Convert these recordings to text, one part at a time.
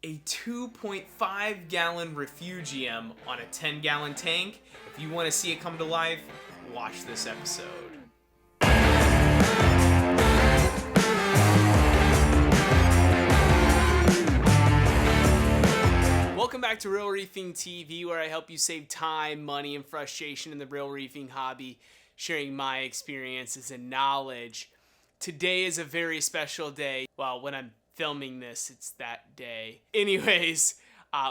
a 2.5 gallon refugium on a 10-gallon tank. If you want to see it come to life, watch this episode. Welcome back to Real Reefing TV, where I help you save time, money, and frustration in the real reefing hobby, sharing my experiences and knowledge. Today is a very special day. Well, when I'm filming this, it's that day. Anyways,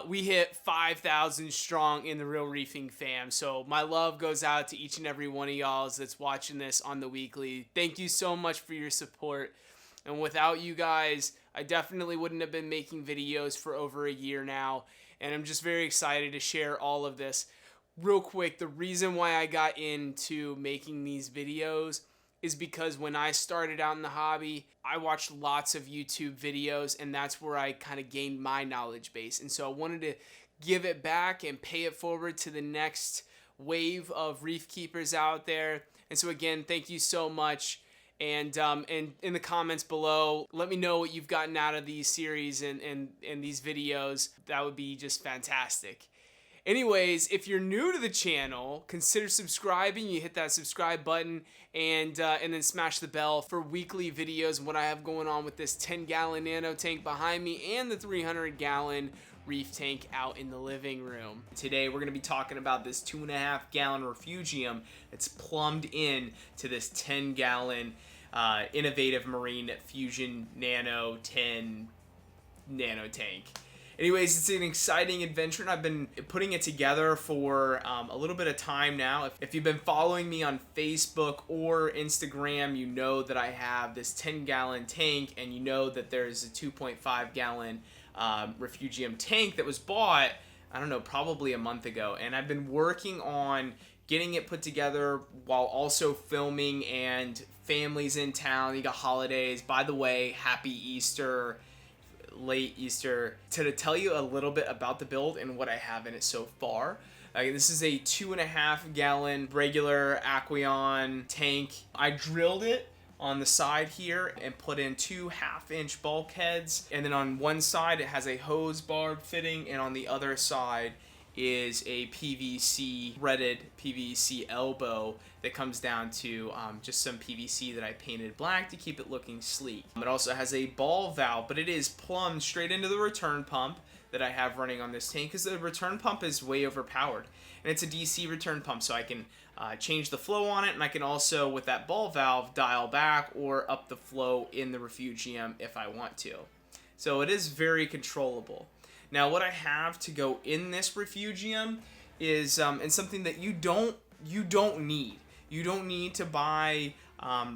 we hit 5,000 strong in the Real Reefing fam. So my love goes out to each and every one of y'all that's watching this on the weekly. Thank you so much for your support. And without you guys, I definitely wouldn't have been making videos for over a year now. And I'm just very excited to share all of this. Real quick, the reason why I got into making these videos is because when I started out in the hobby, I watched lots of YouTube videos, and that's where I kind of gained my knowledge base. And so I wanted to give it back and pay it forward to the next wave of reef keepers out there. And so again, thank you so much. And in the comments below, let me know what you've gotten out of these series and these videos. That would be just fantastic. Anyways, if you're new to the channel, consider subscribing. You hit that subscribe button and then smash the bell for weekly videos and what I have going on with this 10-gallon nano tank behind me and the 300-gallon reef tank out in the living room. Today we're going to be talking about this 2.5-gallon refugium that's plumbed in to this 10-gallon innovative marine fusion nano 10 nano tank. Anyways, it's an exciting adventure, and I've been putting it together for a little bit of time now. If you've been following me on Facebook or Instagram, you know that I have this 10-gallon tank, and you know that there's a 2.5-gallon Refugium tank that was bought, I don't know, probably a month ago. And I've been working on getting it put together while also filming, and families in town. You got holidays. By the way, happy Easter. Late Easter. To tell you a little bit about the build and what I have in it so far. This is a 2.5-gallon regular Aquarium tank. I drilled it on the side here and put in 2 half-inch bulkheads, and then on one side it has a hose barb fitting, and on the other side is a PVC, threaded PVC elbow that comes down to just some PVC that I painted black to keep it looking sleek. It also has a ball valve, but it is plumbed straight into the return pump that I have running on this tank, because the return pump is way overpowered. And it's a DC return pump, so I can change the flow on it, and I can also, with that ball valve, dial back or up the flow in the Refugium if I want to. So it is very controllable. Now, what I have to go in this Refugium is and something that you don't need. You don't need to buy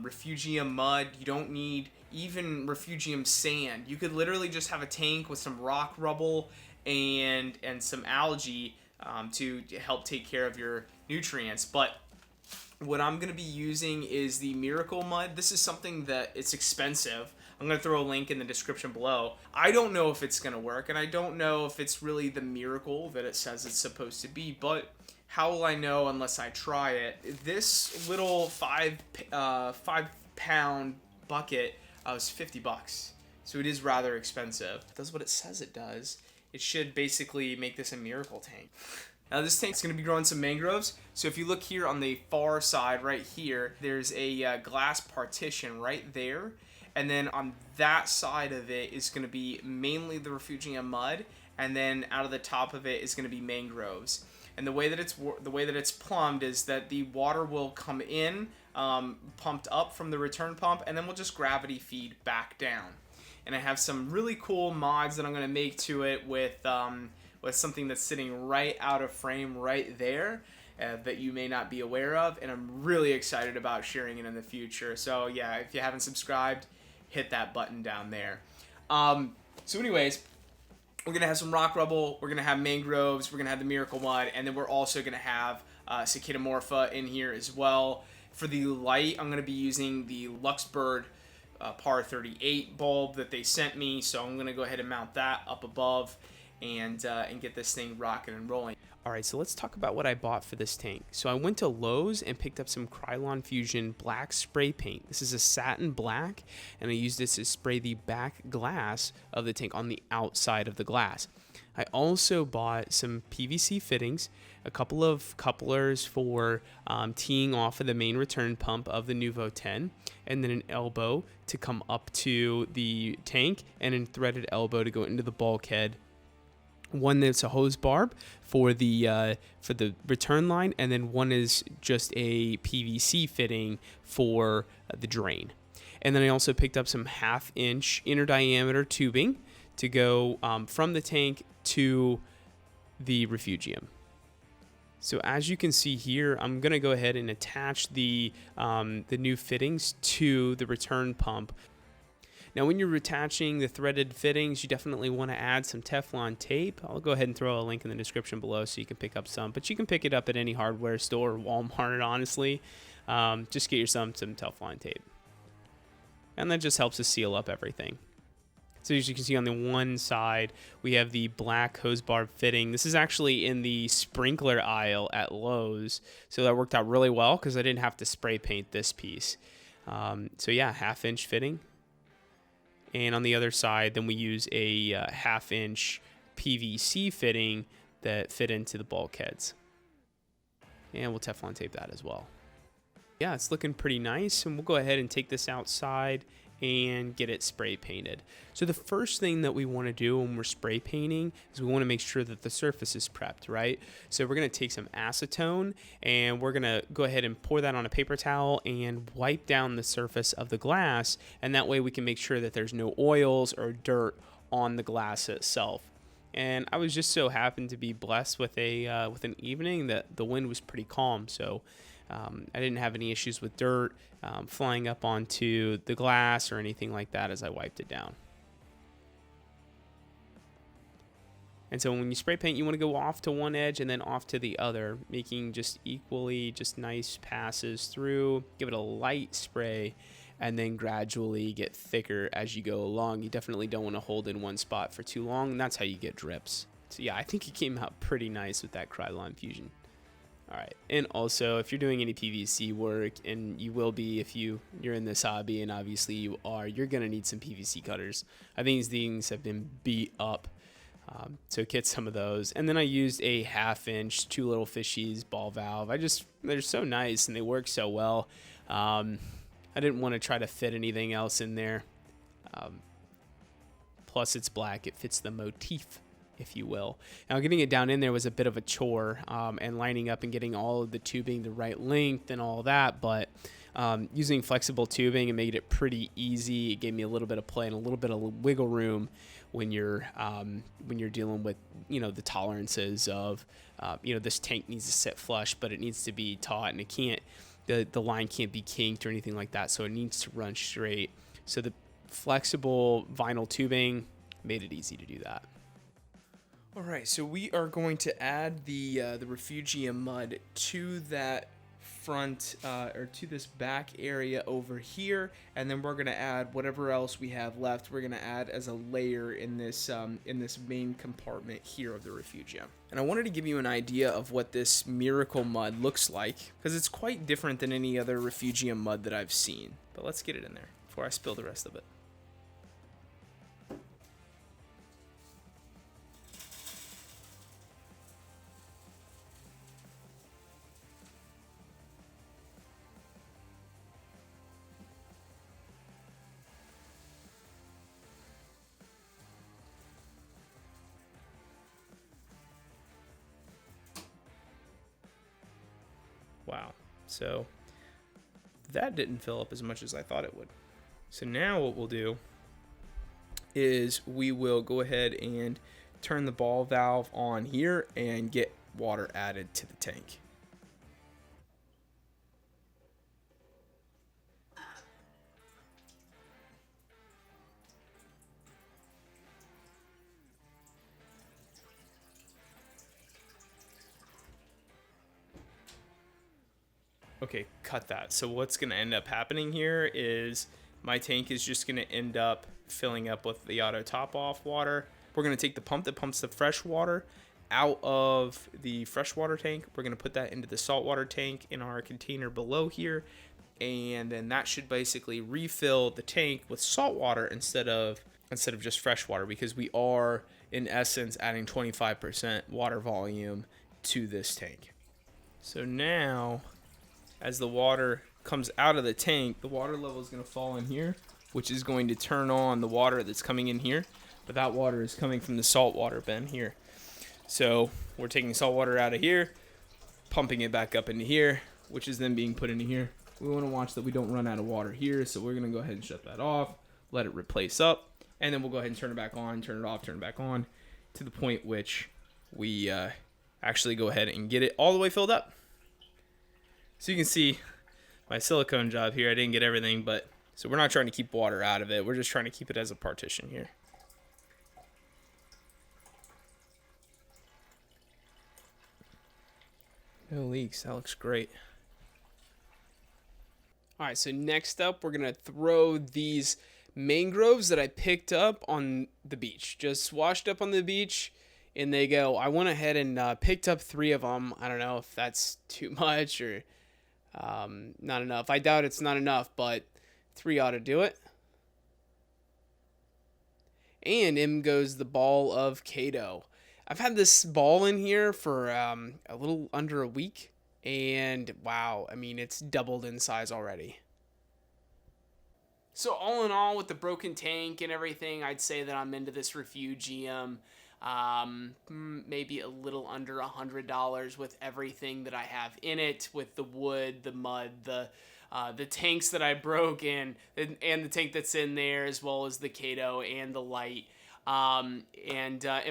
Refugium Mud. You don't need even Refugium sand. You could literally just have a tank with some rock rubble and some algae to help take care of your nutrients. But what I'm going to be using is the Miracle Mud. This is something that it's expensive. I'm going to throw a link in the description below. I don't know if it's going to work, and I don't know if it's really the miracle that it says it's supposed to be, but how will I know unless I try it? This little 5-pound bucket was $50, so it is rather expensive. It does what it says it does. It should basically make this a miracle tank. Now this tank's going to be growing some mangroves, so if you look here on the far side right here, there's a glass partition right there. And then on that side of it is going to be mainly the Refugium Mud, and then out of the top of it is going to be mangroves. And the way that it's plumbed is that the water will come in, pumped up from the return pump, and then we'll just gravity feed back down. And I have some really cool mods that I'm going to make to it with something that's sitting right out of frame right there. That you may not be aware of, and I'm really excited about sharing it in the future. So yeah, if you haven't subscribed, hit that button down there. So anyways, we're gonna have some rock rubble, we're gonna have mangroves, we're gonna have the Miracle Mud, and then we're also gonna have Cicadomorpha in here as well. For the light, I'm gonna be using the Luxbird Par 38 bulb that they sent me, so I'm gonna go ahead and mount that up above. and get this thing rocking and rolling. All right, so let's talk about what I bought for this tank. So I went to Lowe's and picked up some Krylon Fusion black spray paint. This is a satin black, and I used this to spray the back glass of the tank on the outside of the glass. I also bought some PVC fittings, a couple of couplers for teeing off of the main return pump of the Nuvo 10, and then an elbow to come up to the tank, and a threaded elbow to go into the bulkhead. One that's a hose barb for the return line, and then one is just a PVC fitting for the drain. And then I also picked up some 1/2-inch inner diameter tubing to go from the tank to the Refugium. So as you can see here, I'm going to go ahead and attach the new fittings to the return pump. Now, when you're attaching the threaded fittings, you definitely want to add some Teflon tape. I'll go ahead and throw a link in the description below so you can pick up some, but you can pick it up at any hardware store or Walmart, honestly. Just get yourself some Teflon tape. And that just helps to seal up everything. So as you can see on the one side, we have the black hose barb fitting. This is actually in the sprinkler aisle at Lowe's. So that worked out really well because I didn't have to spray paint this piece. So yeah, 1/2-inch fitting. And on the other side, then we use a 1/2-inch PVC fitting that fit into the bulkheads. And we'll Teflon tape that as well. Yeah, it's looking pretty nice. And we'll go ahead and take this outside and get it spray painted. So the first thing that we want to do when we're spray painting is we want to make sure that the surface is prepped, right? So we're going to take some acetone and we're going to go ahead and pour that on a paper towel and wipe down the surface of the glass, and that way we can make sure that there's no oils or dirt on the glass itself. And I was just so happened to be blessed with an evening that the wind was pretty calm, so I didn't have any issues with dirt flying up onto the glass or anything like that as I wiped it down. And so when you spray paint, you want to go off to one edge and then off to the other, making just equally just nice passes through. Give it a light spray and then gradually get thicker as you go along. You definitely don't want to hold in one spot for too long, and that's how you get drips. So yeah, I think it came out pretty nice with that Krylon Fusion. All right, and also if you're doing any PVC work, and you will be if you're in this hobby, and obviously you are, you're gonna need some PVC cutters. I think these things have been beat up, so get some of those. And then I used a 1/2-inch 2 little fishies ball valve. They're so nice and they work so well. I didn't want to try to fit anything else in there. Plus it's black, it fits the motif, if you will. Now getting it down in there was a bit of a chore, and lining up and getting all of the tubing the right length and all that, but using flexible tubing, it made it pretty easy. It gave me a little bit of play and a little bit of wiggle room when you're dealing with the tolerances of this tank needs to sit flush, but it needs to be taut, and it can't, the line can't be kinked or anything like that, so it needs to run straight. So the flexible vinyl tubing made it easy to do that. All right, so we are going to add the Refugium Mud to that front or to this back area over here, and then we're going to add whatever else we have left. We're going to add as a layer in this main compartment here of the Refugium. And I wanted to give you an idea of what this Miracle Mud looks like, because it's quite different than any other Refugium Mud that I've seen. But let's get it in there before I spill the rest of it. Wow, so that didn't fill up as much as I thought it would. So now what we'll do is we will go ahead and turn the ball valve on here and get water added to the tank. Okay, cut that. So what's going to end up happening here is my tank is just going to end up filling up with the auto top off water. we're going to take the pump that pumps the fresh water out of the freshwater tank. We're going to put that into the saltwater tank in our container below here. And then that should basically refill the tank with salt water instead of just fresh water, because we are in essence adding 25% water volume to this tank. So now as the water comes out of the tank, the water level is going to fall in here, which is going to turn on the water that's coming in here, but that water is coming from the saltwater bin here. So we're taking salt water out of here, pumping it back up into here, which is then being put into here. We want to watch that we don't run out of water here, so we're going to go ahead and shut that off, let it replace up, and then we'll go ahead and turn it back on, turn it off, turn it back on, to the point which we actually go ahead and get it all the way filled up. So you can see my silicone job here, I didn't get everything, but so we're not trying to keep water out of it, we're just trying to keep it as a partition here. No leaks, that looks great. All right, so next up, we're going to throw these mangroves that I picked up on the beach. Just washed up on the beach, and they go. I went ahead and picked up 3 of them. I don't know if that's too much or not enough. I doubt it's not enough, but 3 ought to do it. And in goes the ball of cheato. I've had this ball in here for a little under a week, and wow, I mean, it's doubled in size already. So all in all, with the broken tank and everything, I'd say that I'm into this Refugium. Maybe a little under $100 with everything that I have in it, with the wood, the mud, the tanks that I broke and the tank that's in there, as well as the cheato and the light. And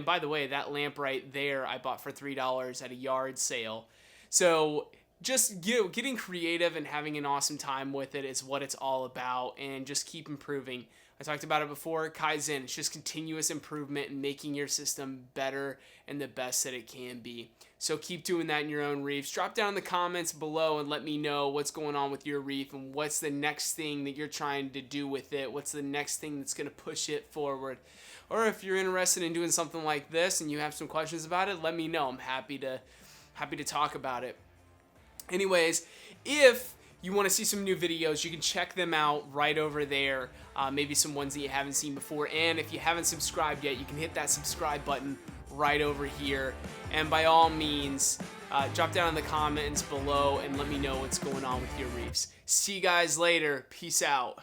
by the way, that lamp right there I bought for $3 at a yard sale. So just getting creative and having an awesome time with it is what it's all about, and just keep improving. I talked about it before, Kaizen. It's just continuous improvement and making your system better and the best that it can be. So keep doing that in your own reefs. Drop down in the comments below and let me know what's going on with your reef and what's the next thing that you're trying to do with it. What's the next thing that's going to push it forward? Or if you're interested in doing something like this and you have some questions about it, let me know. I'm happy to talk about it. Anyways, if you want to see some new videos, you can check them out right over there. Maybe some ones that you haven't seen before. And if you haven't subscribed yet, you can hit that subscribe button right over here. And by all means, drop down in the comments below and let me know what's going on with your reefs. See you guys later. Peace out.